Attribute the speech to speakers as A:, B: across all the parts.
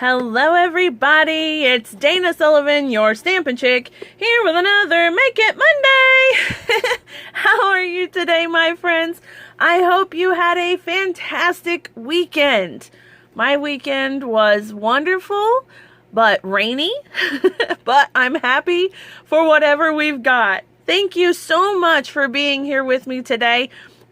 A: Hello everybody, it's Dana Sullivan, your Stampin' Chick, here with another Make It Monday! How are you today, my friends? I hope you had a fantastic weekend. My weekend was wonderful, but rainy, but I'm happy for whatever we've got. Thank you so much for being here with me today.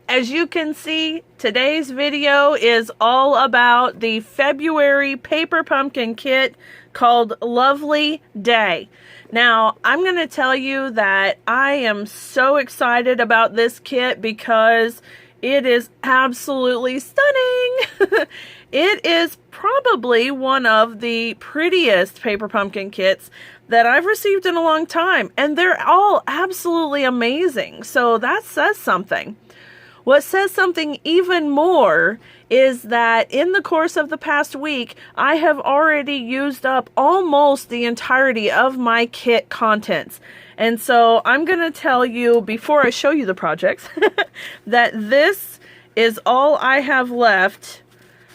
A: As you can see, today's video is all about the February paper pumpkin kit called Lovely Day. Now, I'm going to tell you that I am so excited about this kit because it is absolutely stunning. It is probably one of the prettiest paper pumpkin kits that I've received in a long time, and they're all absolutely amazing. So that says something. What says something even more is that in the course of the past week, I have already used up almost the entirety of my kit contents. And so I'm going to tell you, before I show you the projects, that this is all I have left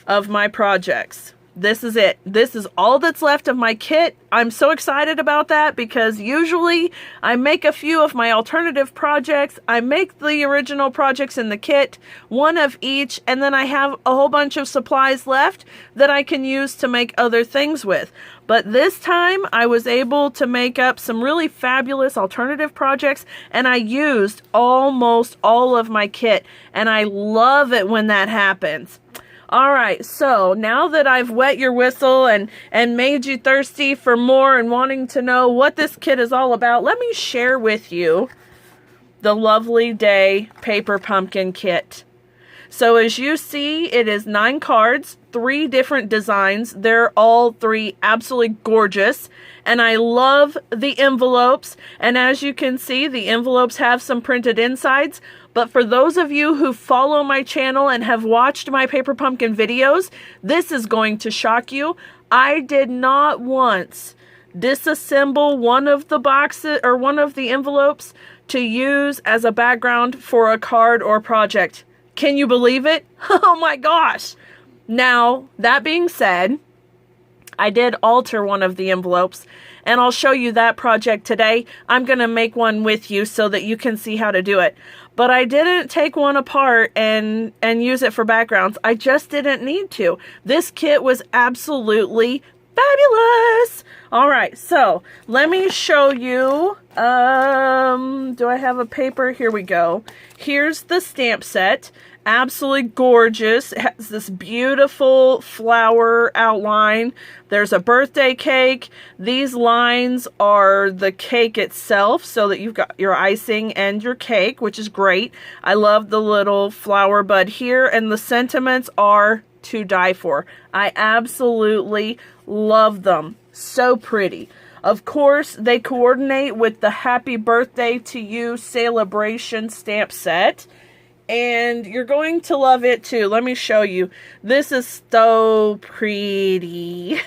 A: of my projects. This is it. This is all that's left of my kit. I'm so excited about that because usually I make a few of my alternative projects. I make the original projects in the kit, one of each, and then I have a whole bunch of supplies left that I can use to make other things with. But this time I was able to make up some really fabulous alternative projects, and I used almost all of my kit, and I love it when that happens. Alright, so now that I've wet your whistle and made you thirsty for more and wanting to know what this kit is all about, let me share with you the Lovely Day paper pumpkin kit. So as you see, it is 9 cards, 3 different designs. They're all 3 absolutely gorgeous. And I love the envelopes. And as you can see, the envelopes have some printed insides. But for those of you who follow my channel and have watched my paper pumpkin videos, this is going to shock you. I did not once disassemble one of the boxes or one of the envelopes to use as a background for a card or project. Can you believe it? Oh my gosh! Now, that being said, I did alter one of the envelopes, and I'll show you that project today. I'm going to make one with you so that you can see how to do it. But I didn't take one apart and use it for backgrounds. I just didn't need to. This kit was absolutely fabulous! Alright, so let me show you. Do I have a paper? Here we go. Here's the stamp set. Absolutely gorgeous. It has this beautiful flower outline. There's a birthday cake. These lines are the cake itself so that you've got your icing and your cake, which is great. I love the little flower bud here, and the sentiments are to die for. I absolutely love them. So pretty. Of course, they coordinate with the Happy Birthday to You celebration stamp set. And you're going to love it too. Let me show you. This is so pretty.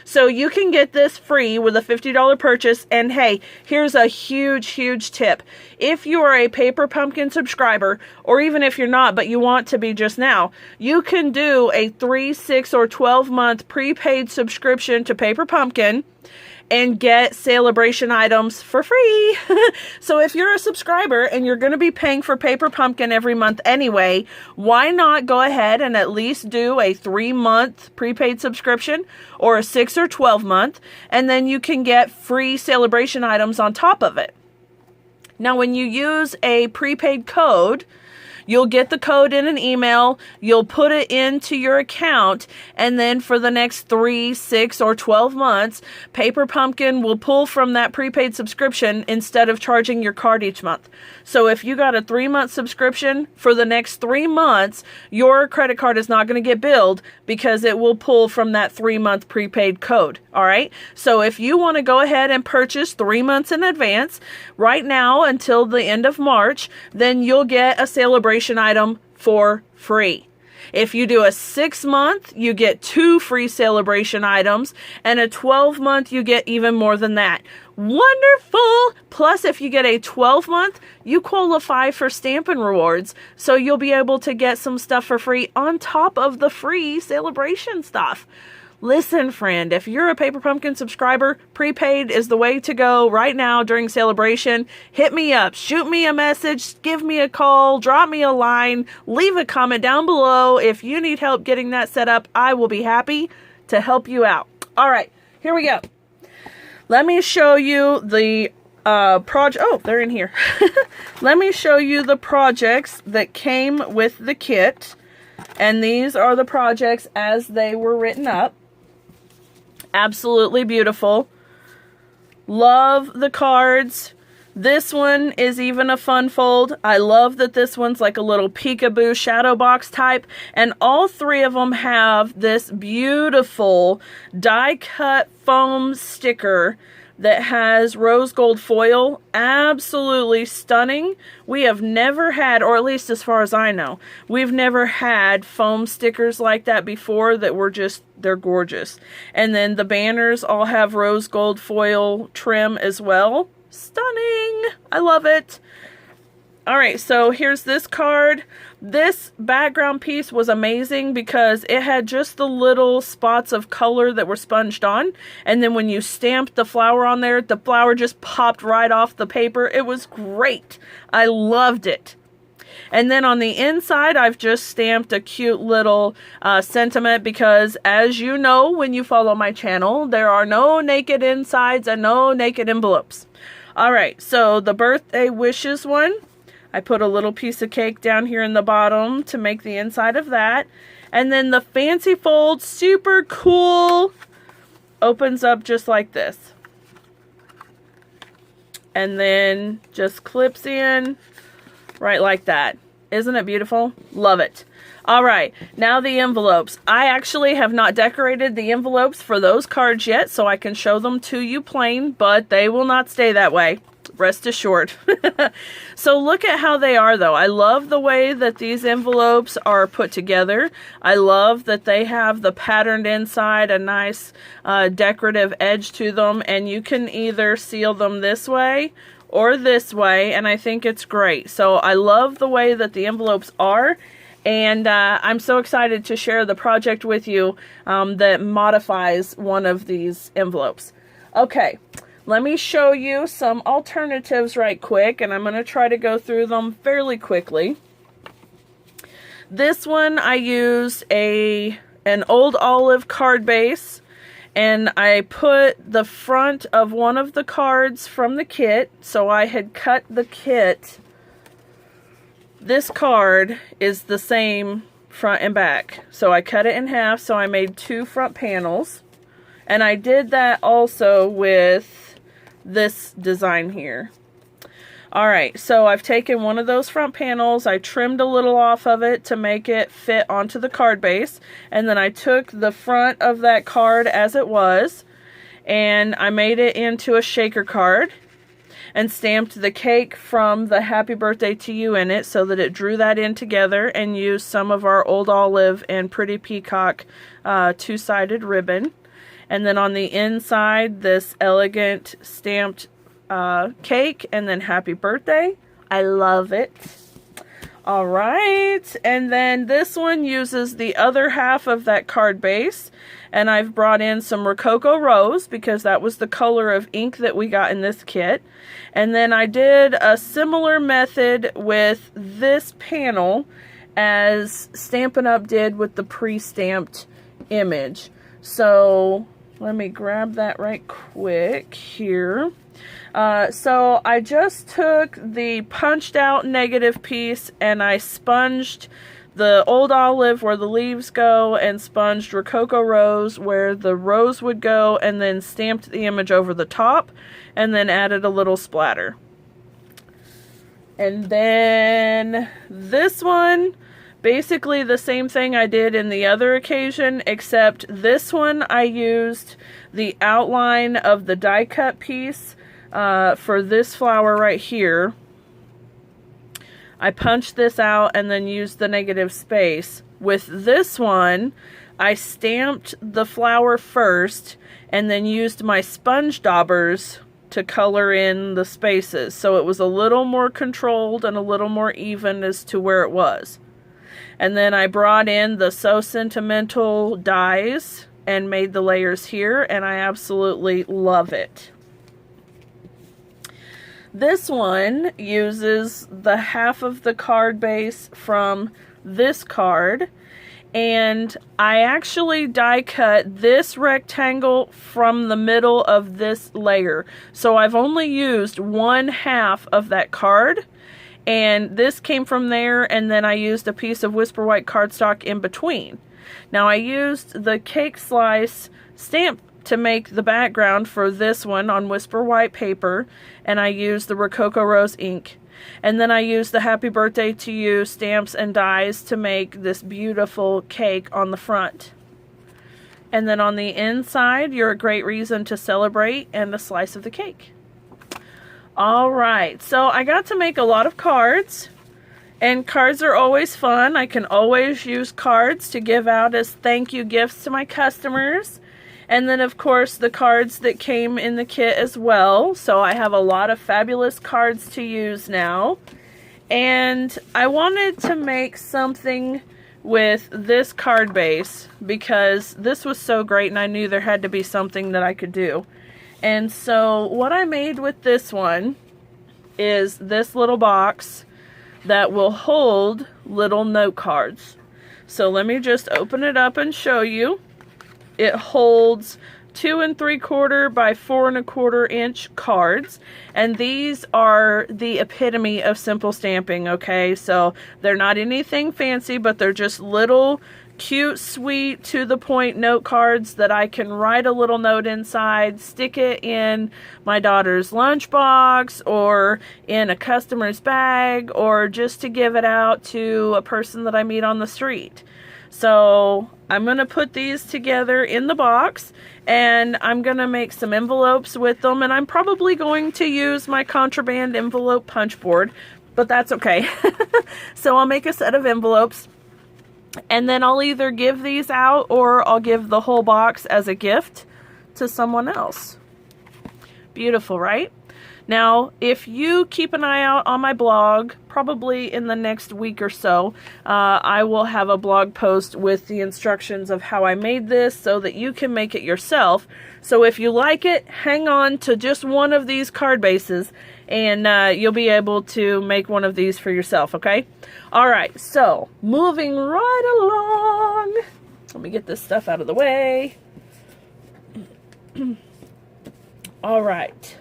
A: So you can get this free with a $50 purchase. And hey, here's a huge tip. If you are a Paper Pumpkin subscriber, or even if you're not, but you want to be just now, you can do a 3, 6, or 12-month prepaid subscription to Paper Pumpkin and get celebration items for free. So if you're a subscriber and you're going to be paying for Paper Pumpkin every month anyway, why not go ahead and at least do a 3-month prepaid subscription or a 6 or 12-month, and then you can get free celebration items on top of it. Now, when you use a prepaid code, you'll get the code in an email, you'll put it into your account, and then for the next 3, 6, or 12 months, Paper Pumpkin will pull from that prepaid subscription instead of charging your card each month. So if you got a 3-month subscription, for the next 3 months, your credit card is not going to get billed because it will pull from that 3-month prepaid code. All right? So if you want to go ahead and purchase 3 months in advance, right now until the end of March, then you'll get a celebration item for free. If you do a 6-month, you get 2 free celebration items, and a 12-month, you get even more than that. Wonderful! Plus, if you get a 12-month, you qualify for Stampin' rewards, so you'll be able to get some stuff for free on top of the free celebration stuff. Listen, friend, if you're a Paper Pumpkin subscriber, prepaid is the way to go right now during celebration. Hit me up, shoot me a message, give me a call, drop me a line, leave a comment down below. If you need help getting that set up, I will be happy to help you out. All right, here we go. Let me show you the project. Oh, they're in here. Let me show you the projects that came with the kit. And these are the projects as they were written up. Absolutely beautiful. Love the cards. This one is even a fun fold. I love that this one's like a little peekaboo shadow box type. And all three of them have this beautiful die cut foam sticker that has rose gold foil. Absolutely stunning. We have never had, or at least as far as I know, we've never had foam stickers like that before that were just, they're gorgeous. And then the banners all have rose gold foil trim as well. Stunning. I love it. All right, so here's this card. This background piece was amazing because it had just the little spots of color that were sponged on. And then when you stamped the flower on there, the flower just popped right off the paper. It was great. I loved it. And then on the inside, I've just stamped a cute little sentiment because, as you know, when you follow my channel, there are no naked insides and no naked envelopes. All right, so the birthday wishes one. I put a little piece of cake down here in the bottom to make the inside of that. And then the fancy fold, super cool, opens up just like this. And then just clips in right like that. Isn't it beautiful? Love it. All right, now the envelopes. I actually have not decorated the envelopes for those cards yet, so I can show them to you plain, but they will not stay that way. Rest assured. So look at how they are, though. I love the way that these envelopes are put together. I love that they have the patterned inside, a nice decorative edge to them, and you can either seal them this way or this way, and I think it's great. So I love the way that the envelopes are, and I'm so excited to share the project with you that modifies one of these envelopes. Okay. Let me show you some alternatives right quick, and I'm going to try to go through them fairly quickly. This one I used an old olive card base, and I put the front of one of the cards from the kit. So I had cut the kit. This card is the same front and back. So I cut it in half, so I made two front panels. And I did that also with this design here. Alright, so I've taken one of those front panels, I trimmed a little off of it to make it fit onto the card base, and then I took the front of that card as it was, and I made it into a shaker card, and stamped the cake from the Happy Birthday to You in it so that it drew that in together, and used some of our old olive and Pretty Peacock two-sided ribbon. And then on the inside, this elegant stamped cake, and then Happy Birthday. I love it. All right, and then this one uses the other half of that card base, and I've brought in some Rococo Rose because that was the color of ink that we got in this kit. And then I did a similar method with this panel as Stampin' Up! Did with the pre-stamped image. So let me grab that right quick here. So I just took the punched out negative piece and I sponged the old olive where the leaves go and sponged Rococo Rose where the rose would go, and then stamped the image over the top and then added a little splatter. And then this one, basically the same thing I did in the other occasion, except this one I used the outline of the die cut piece for this flower right here. I punched this out and then used the negative space. With this one, I stamped the flower first and then used my sponge daubers to color in the spaces. So it was a little more controlled and a little more even as to where it was. And then I brought in the So Sentimental dies and made the layers here, and I absolutely love it. This one uses the half of the card base from this card, and I actually die cut this rectangle from the middle of this layer. So I've only used 1/2 of that card, and this came from there, and then I used a piece of Whisper White cardstock in between. Now I used the cake slice stamp to make the background for this one on Whisper White paper, and I used the Rococo Rose ink. And then I used the Happy Birthday to You stamps and dies to make this beautiful cake on the front. And then on the inside, you're a great reason to celebrate and a slice of the cake. Alright, so I got to make a lot of cards. And cards are always fun. I can always use cards to give out as thank you gifts to my customers. And then, of course, the cards that came in the kit as well. So I have a lot of fabulous cards to use now. And I wanted to make something with this card base because this was so great and I knew there had to be something that I could do. And so what I made with this one is this little box that will hold little note cards. So let me just open it up and show you. It holds 2 3/4 by 4 1/4 inch cards, and these are the epitome of simple stamping, okay? So they're not anything fancy, but they're just little cute, sweet, to the point note cards that I can write a little note inside, stick it in my daughter's lunchbox or in a customer's bag, or just to give it out to a person that I meet on the street. So I'm going to put these together in the box, and I'm going to make some envelopes with them, and I'm probably going to use my contraband envelope punch board, but that's okay. So I'll make a set of envelopes, and then I'll either give these out or I'll give the whole box as a gift to someone else. Beautiful, right? Now, if you keep an eye out on my blog, probably in the next week or so, I will have a blog post with the instructions of how I made this so that you can make it yourself. So if you like it, hang on to just one of these card bases and you'll be able to make one of these for yourself, okay? Alright, so moving right along. Let me get this stuff out of the way. Alright.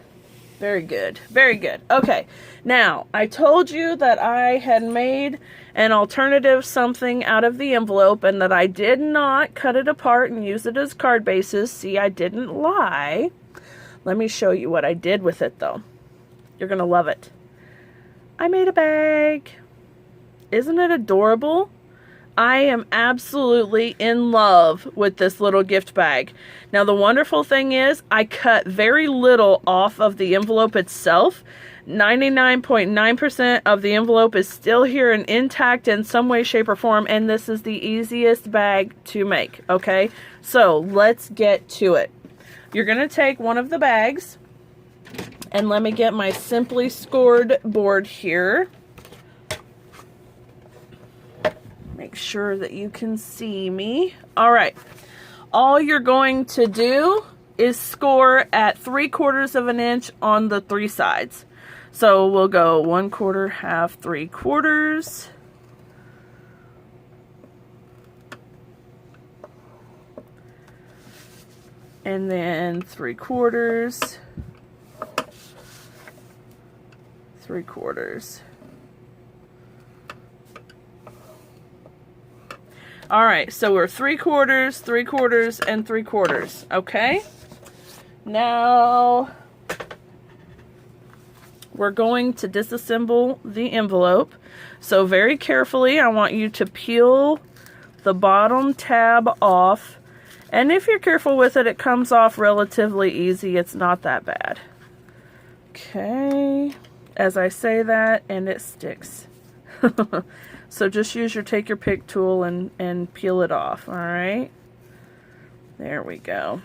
A: Very good. Very good. Okay. Now, I told you that I had made an alternative something out of the envelope and that I did not cut it apart and use it as card bases. See, I didn't lie. Let me show you what I did with it, though. You're going to love it. I made a bag. Isn't it adorable? I am absolutely in love with this little gift bag. Now the wonderful thing is I cut very little off of the envelope itself. 99.9% of the envelope is still here and intact in some way, shape, or form, and this is the easiest bag to make, okay? So let's get to it. You're going to take one of the bags, and let me get my Simply Scored board here. Make sure that you can see me. All right. All you're going to do is score at 3/4 of an inch on the 3 sides. So we'll go 1/4, half, 3/4. And then 3/4. 3/4. All right, so we're 3/4, 3/4, and 3/4, okay? Now, we're going to disassemble the envelope. So very carefully, I want you to peel the bottom tab off. And if you're careful with it, it comes off relatively easy. It's not that bad. Okay, as I say that, and it sticks. So just use your take your pick tool and peel it off, all right? There we go.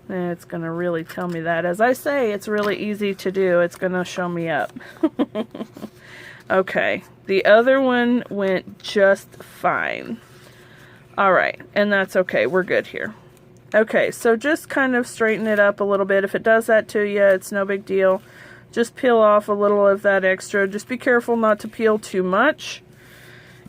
A: And it's going to really tell me that. As I say, it's really easy to do. It's going to show me up. Okay, the other one went just fine. Alright, and that's okay, we're good here. Okay, so just kind of straighten it up a little bit. If it does that to you, it's no big deal. Just peel off a little of that extra. Just be careful not to peel too much.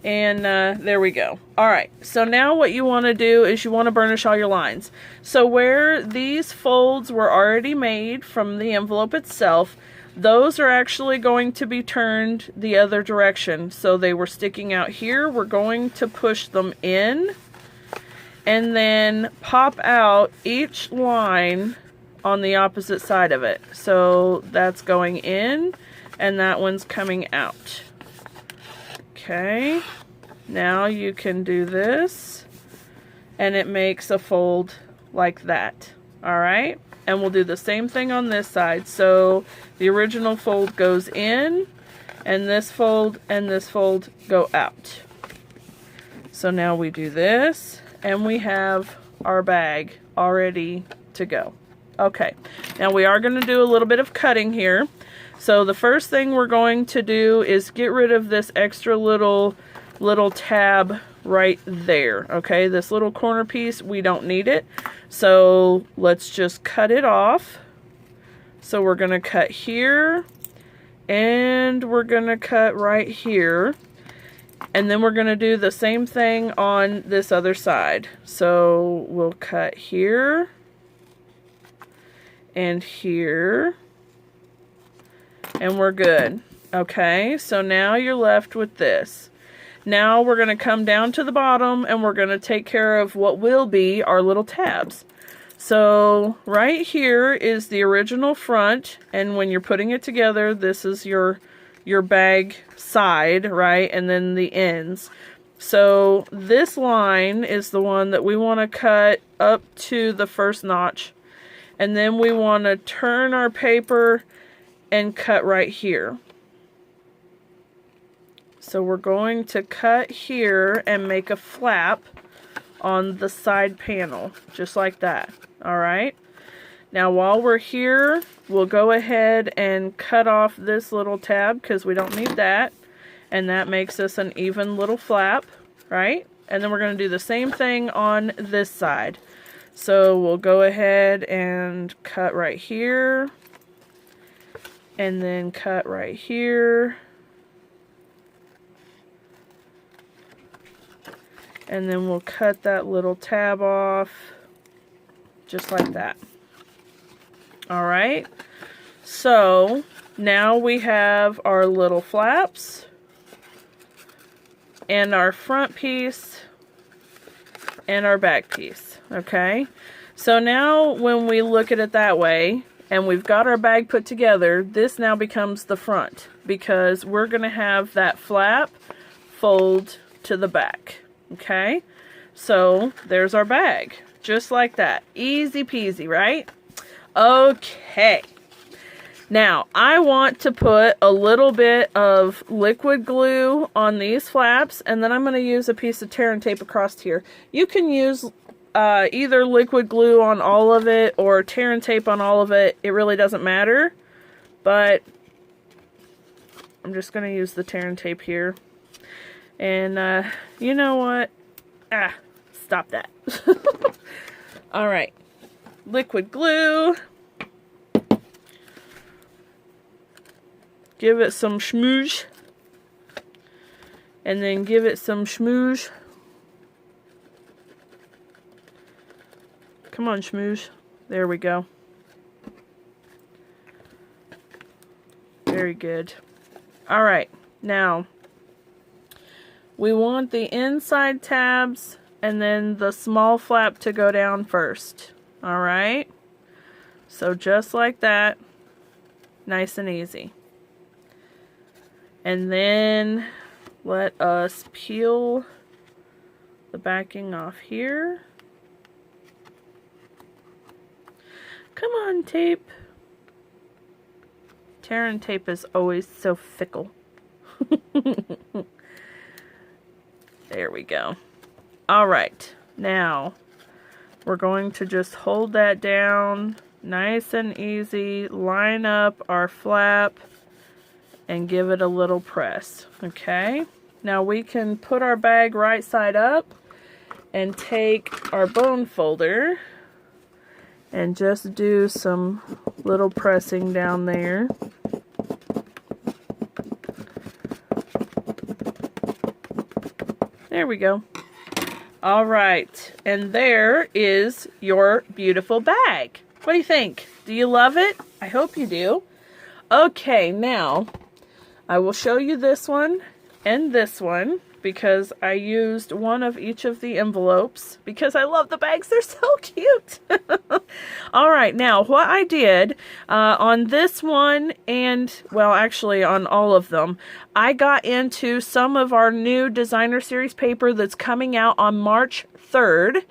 A: And there we go. Alright, so now what you want to do is you want to burnish all your lines. So where these folds were already made from the envelope itself, those are actually going to be turned the other direction. So they were sticking out here. We're going to push them in and then pop out each line on the opposite side of it. So that's going in and that one's coming out. Okay, now you can do this and it makes a fold like that. Alright, and we'll do the same thing on this side. So the original fold goes in and this fold go out. So now we do this and we have our bag all ready to go. Okay, now we are going to do a little bit of cutting here. So the first thing we're going to do is get rid of this extra little tab right there. Okay, this little corner piece, we don't need it. So let's just cut it off. So we're going to cut here and we're going to cut right here. And then we're going to do the same thing on this other side. So we'll cut here and here. And we're good. Okay, so now you're left with this. Now we're going to come down to the bottom and we're going to take care of what will be our little tabs. So right here is the original front, and when you're putting it together, this is your bag side, right? And then the ends. So this line is the one that we want to cut up to the first notch. And then we want to turn our paper and cut right here. So we're going to cut here and make a flap on the side panel, just like that. Alright? Now while we're here, we'll go ahead and cut off this little tab because we don't need that. And that makes us an even little flap, right? And then we're going to do the same thing on this side. So we'll go ahead and cut right here. And then cut right here. And then we'll cut that little tab off, just like that. Alright, so now we have our little flaps, and our front piece, and our back piece, okay? So now when we look at it that way, and we've got our bag put together, this now becomes the front, because we're going to have that flap fold to the back. Okay, so there's our bag, just like that. Easy peasy, right? Okay, now I want to put a little bit of liquid glue on these flaps, and then I'm going to use a piece of tear and tape across here. You can use either liquid glue on all of it or tear and tape on all of it. It really doesn't matter, but I'm just going to use the tear and tape here. And, you know what? Stop that. Alright. Liquid glue. Give it some schmooze. And then give it some schmooze. Come on, schmooze. There we go. Very good. Alright. Now, we want the inside tabs and then the small flap to go down first. Alright? So just like that. Nice and easy. And then let us peel the backing off here. Come on, tape. Tear and tape is always so fickle. There we go. Alright, now we're going to just hold that down nice and easy, line up our flap, and give it a little press. Okay, now we can put our bag right side up and take our bone folder and just do some little pressing down there. There we go. All right, and there is your beautiful bag. What do you think? Do you love it? I hope you do. Okay, now I will show you this one and this one because I used one of each of the envelopes because I love the bags. They're so cute. All right, now what I did on this one and, well, actually on all of them, I got into some of our new designer series paper that's coming out on March 3rd.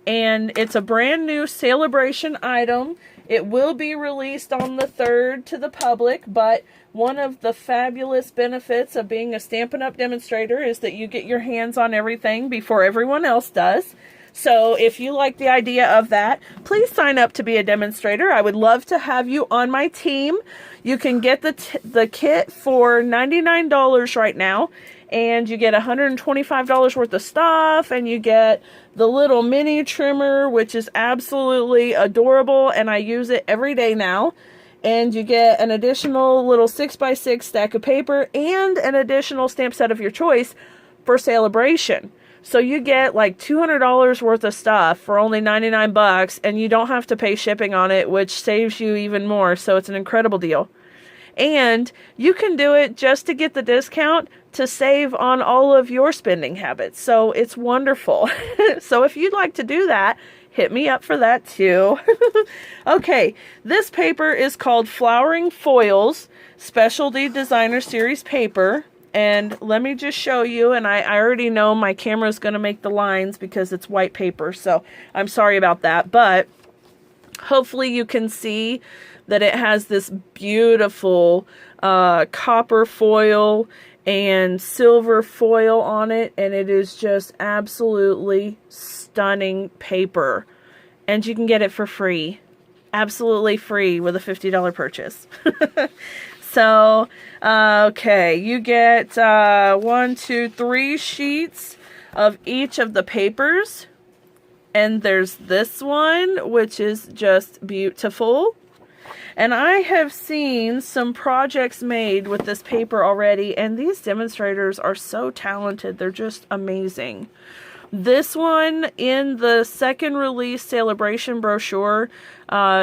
A: And it's a brand new celebration item. It will be released on the 3rd to the public, but one of the fabulous benefits of being a Stampin' Up! Demonstrator is that you get your hands on everything before everyone else does. So if you like the idea of that, please sign up to be a demonstrator. I would love to have you on my team. You can get the kit for $99 right now, and you get $125 worth of stuff, and you get the little mini trimmer, which is absolutely adorable, and I use it every day now. And you get an additional little 6x6 stack of paper and an additional stamp set of your choice for celebration. So you get like $200 worth of stuff for only 99 bucks, and you don't have to pay shipping on it, which saves you even more. So it's an incredible deal. And you can do it just to get the discount to save on all of your spending habits. So it's wonderful. So if you'd like to do that, hit me up for that too. Okay, this paper is called Flowering Foils Specialty Designer Series Paper. And let me just show you, and I already know my camera is going to make the lines because it's white paper, so I'm sorry about that. But hopefully you can see that it has this beautiful copper foil and silver foil on it, and it is just absolutely stunning paper. And you can get it for free. Absolutely free with a $50 purchase. So, okay, you get 1, 2, 3 sheets of each of the papers. And there's this one, which is just beautiful. And I have seen some projects made with this paper already, and these demonstrators are so talented. They're just amazing. This one in the second release celebration brochure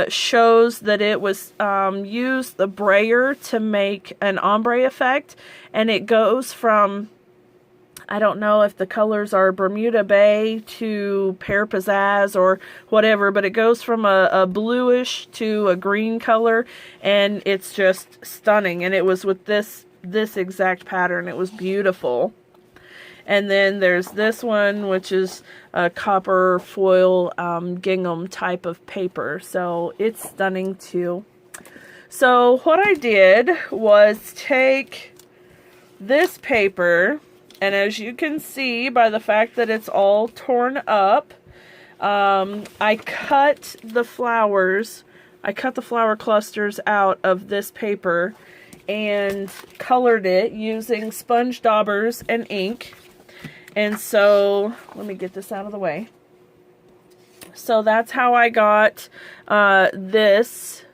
A: shows that it was used the brayer to make an ombre effect, and it goes from, I don't know if the colors are Bermuda Bay to Pear Pizzazz or whatever, but it goes from a bluish to a green color, and it's just stunning. And it was with this exact pattern. It was beautiful. And then there's this one, which is a copper foil gingham type of paper. So it's stunning too. So what I did was take this paper, and as you can see by the fact that it's all torn up, I cut the flowers. I cut the flower clusters out of this paper and colored it using sponge daubers and ink. And so, let me get this out of the way. So that's how I got this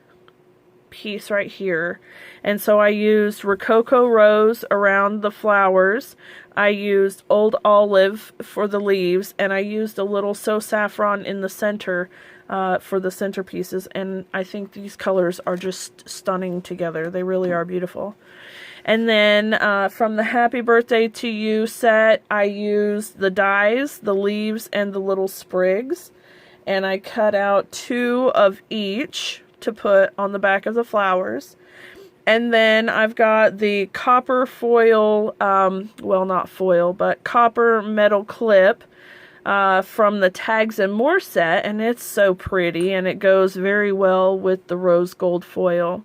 A: piece right here. And so I used Rococo Rose around the flowers. I used Old Olive for the leaves. And I used a little So Saffron in the center for the centerpieces. And I think these colors are just stunning together. They really are beautiful. And then from the Happy Birthday to You set, I used the dies, the leaves, and the little sprigs. And I cut out 2 of each to put on the back of the flowers. And then I've got the copper foil, well, not foil, but copper metal clip from the Tags and More set. And it's so pretty, and it goes very well with the rose gold foil.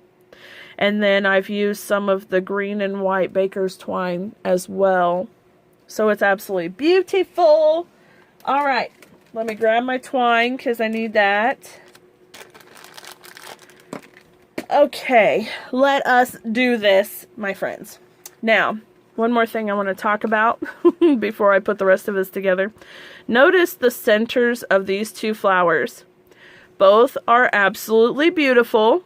A: And then I've used some of the green and white baker's twine as well. So it's absolutely beautiful. All right, let me grab my twine because I need that. Okay, let us do this, my friends. Now, one more thing I want to talk about before I put the rest of this together. Notice the centers of these two flowers. Both are absolutely beautiful.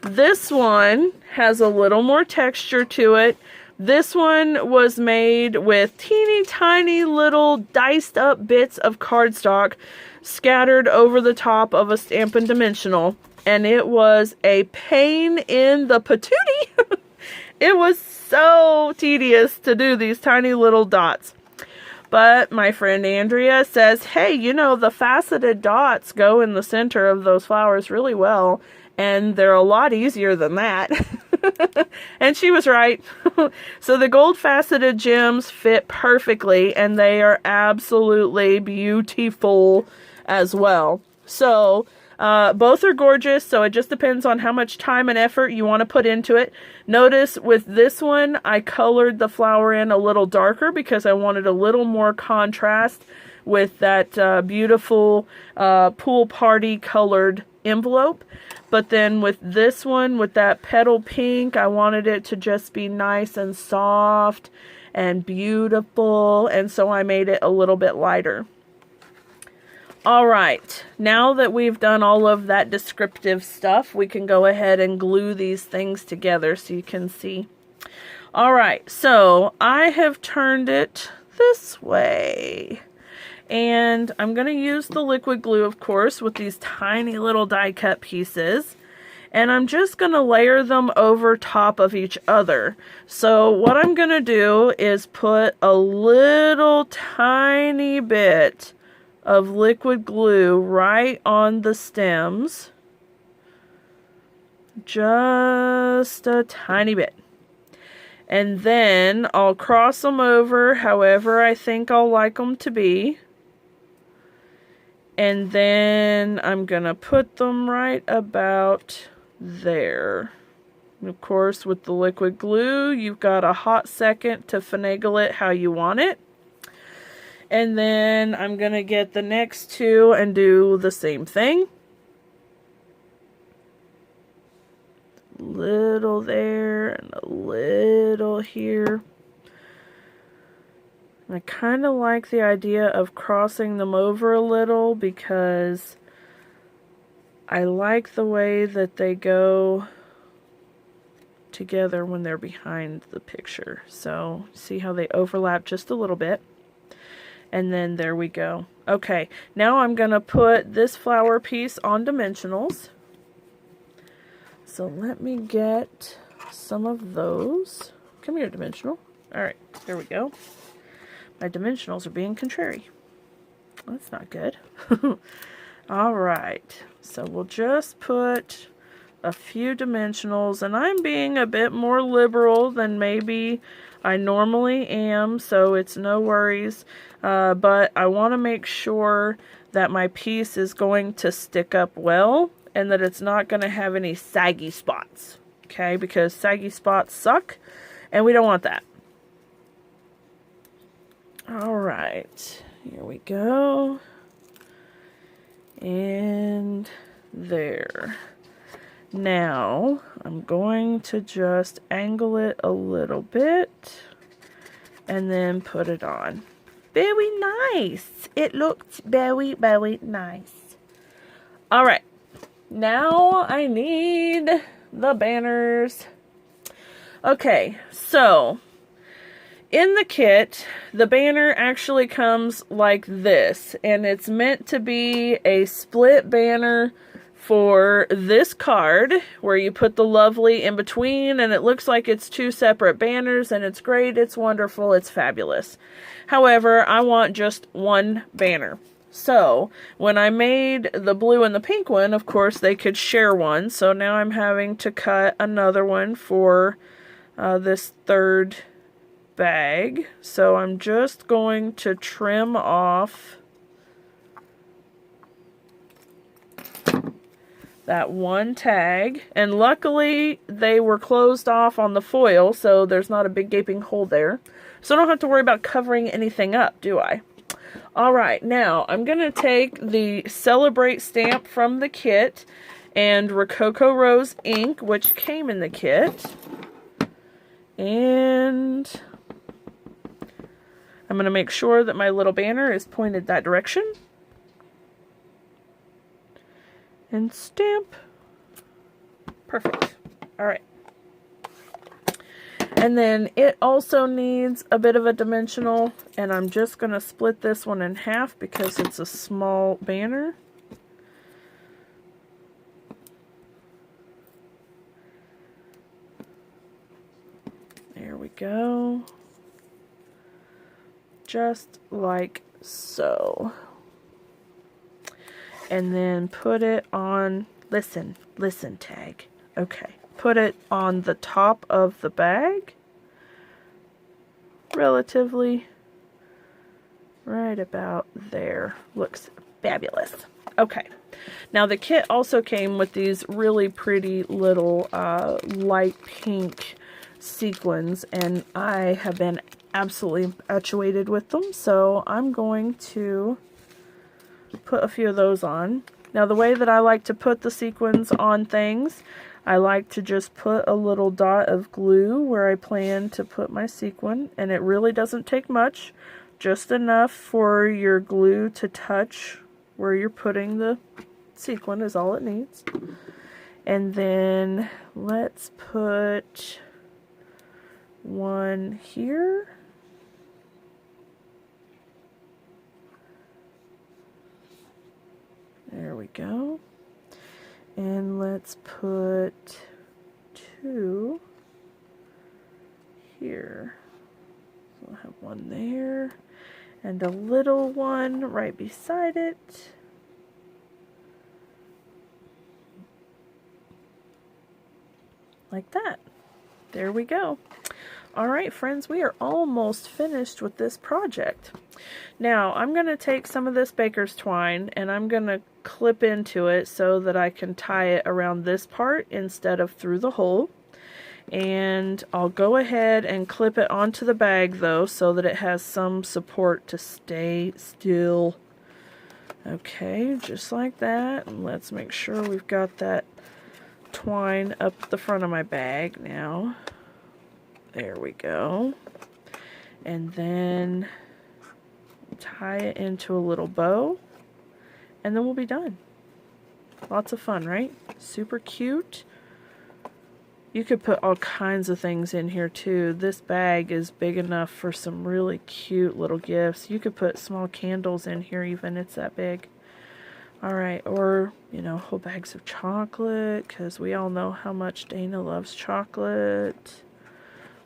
A: This one has a little more texture to it. This one was made with teeny tiny little diced up bits of cardstock scattered over the top of a Stampin' dimensional. And it was a pain in the patootie. It was so tedious to do these tiny little dots. But my friend Andrea says, hey, you know, the faceted dots go in the center of those flowers really well. And they're a lot easier than that. And she was right. So the gold faceted gems fit perfectly. And they are absolutely beautiful as well. So both are gorgeous, so it just depends on how much time and effort you want to put into it. Notice with this one, I colored the flower in a little darker because I wanted a little more contrast with that beautiful pool party colored envelope. But then with this one, with that petal pink, I wanted it to just be nice and soft and beautiful, and so I made it a little bit lighter. Alright, now that we've done all of that descriptive stuff, we can go ahead and glue these things together so you can see. Alright, so I have turned it this way. And I'm going to use the liquid glue, of course, with these tiny little die cut pieces. And I'm just going to layer them over top of each other. So what I'm going to do is put a little tiny bit of liquid glue right on the stems. Just a tiny bit. And then I'll cross them over however I think I'll like them to be. And then I'm going to put them right about there. Of course, with the liquid glue, you've got a hot second to finagle it how you want it. And then I'm going to get the next two and do the same thing. Little there and a little here. I kind of like the idea of crossing them over a little because I like the way that they go together when they're behind the picture. So see how they overlap just a little bit. And then there we go. Okay, now I'm going to put this flower piece on dimensionals. So let me get some of those. Come here, dimensional. Alright, there we go. My dimensionals are being contrary. That's not good. Alright, so we'll just put a few dimensionals, and I'm being a bit more liberal than maybe I normally am, so it's no worries. But I want to make sure that my piece is going to stick up well and that it's not going to have any saggy spots. Okay, because saggy spots suck and we don't want that. Alright, here we go. And there. Now, I'm going to just angle it a little bit and then put it on. Very nice. It looked very, very nice. Alright, now I need the banners. Okay, so in the kit, the banner actually comes like this, and it's meant to be a split banner for this card where you put the lovely in between, and it looks like it's two separate banners, and it's great, it's wonderful, it's fabulous. However, I want just one banner. So when I made the blue and the pink one, of course they could share one, so now I'm having to cut another one for this third bag. So I'm just going to trim off that one tag, and luckily they were closed off on the foil, so there's not a big gaping hole there, so I don't have to worry about covering anything up, do I? Alright, now I'm going to take the Celebrate stamp from the kit, and Rococo Rose ink, which came in the kit. And I'm going to make sure that my little banner is pointed that direction. And stamp. Perfect. All right. And then it also needs a bit of a dimensional, and I'm just going to split this one in half because it's a small banner. There we go. Just like so. And then put it on, listen tag. Okay. Put it on the top of the bag, relatively right about there. Looks fabulous. Okay, now the kit also came with these really pretty little light pink sequins, and I have been absolutely infatuated with them, so I'm going to put a few of those on. Now the way that I like to put the sequins on things, I like to just put a little dot of glue where I plan to put my sequin, and it really doesn't take much, just enough for your glue to touch where you're putting the sequin is all it needs. And then let's put one here. There we go. And let's put two here. So we'll have one there and a little one right beside it. Like that. There we go. Alright friends, we are almost finished with this project. Now I'm going to take some of this baker's twine and I'm going to clip into it so that I can tie it around this part instead of through the hole. And I'll go ahead and clip it onto the bag though so that it has some support to stay still. Okay, just like that. And let's make sure we've got that twine up the front of my bag now. There we go. And then tie it into a little bow. And then we'll be done. Lots of fun, right? Super cute. You could put all kinds of things in here too. This bag is big enough for some really cute little gifts. You could put small candles in here even. It's that big. Alright, or, you know, whole bags of chocolate, because we all know how much Dana loves chocolate.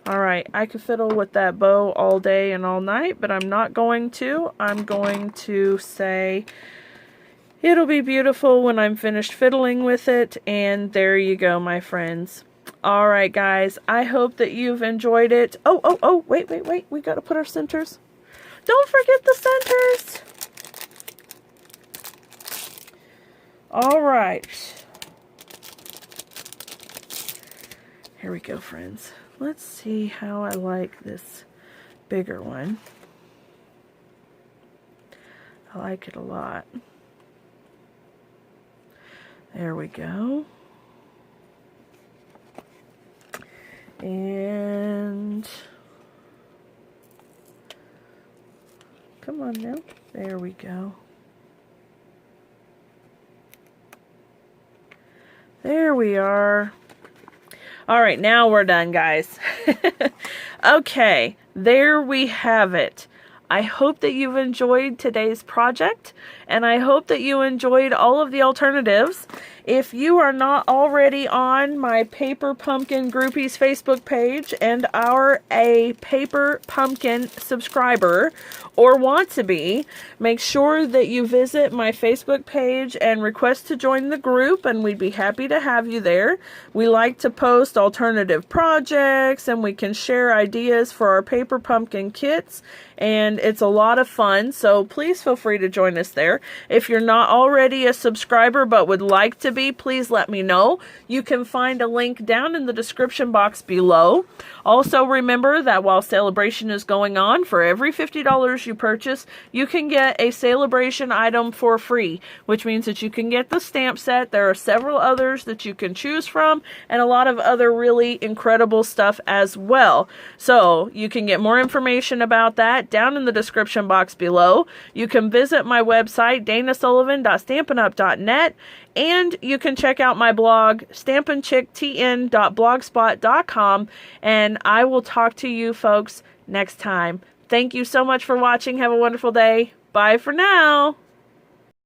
A: Alright, I could fiddle with that bow all day and all night, but I'm not going to. I'm going to say it'll be beautiful when I'm finished fiddling with it, and there you go, my friends. Alright, guys, I hope that you've enjoyed it. Oh, wait, we gotta put our centers. Don't forget the centers! Alright. Here we go, friends. Let's see how I like this bigger one. I like it a lot. There we go. And come on now. There we go. There we are. Alright, now we're done, guys. Okay, there we have it. I hope that you've enjoyed today's project, and I hope that you enjoyed all of the alternatives. If you are not already on my Paper Pumpkin Groupies Facebook page and are a Paper Pumpkin subscriber or want to be, make sure that you visit my Facebook page and request to join the group, and we'd be happy to have you there. We like to post alternative projects, and we can share ideas for our Paper Pumpkin kits, and it's a lot of fun, so please feel free to join us there. If you're not already a subscriber but would like to be, please let me know. You can find a link down in the description box below. Also remember that while celebration is going on, for every $50 you purchase, you can get a celebration item for free, which means that you can get the stamp set. There are several others that you can choose from, and a lot of other really incredible stuff as well. So you can get more information about that down in the description box below. You can visit my website, danasullivan.stampinup.net, and you can check out my blog, stampinchicktn.blogspot.com, and I will talk to you folks next time. Thank you so much for watching. Have a wonderful day. Bye for now.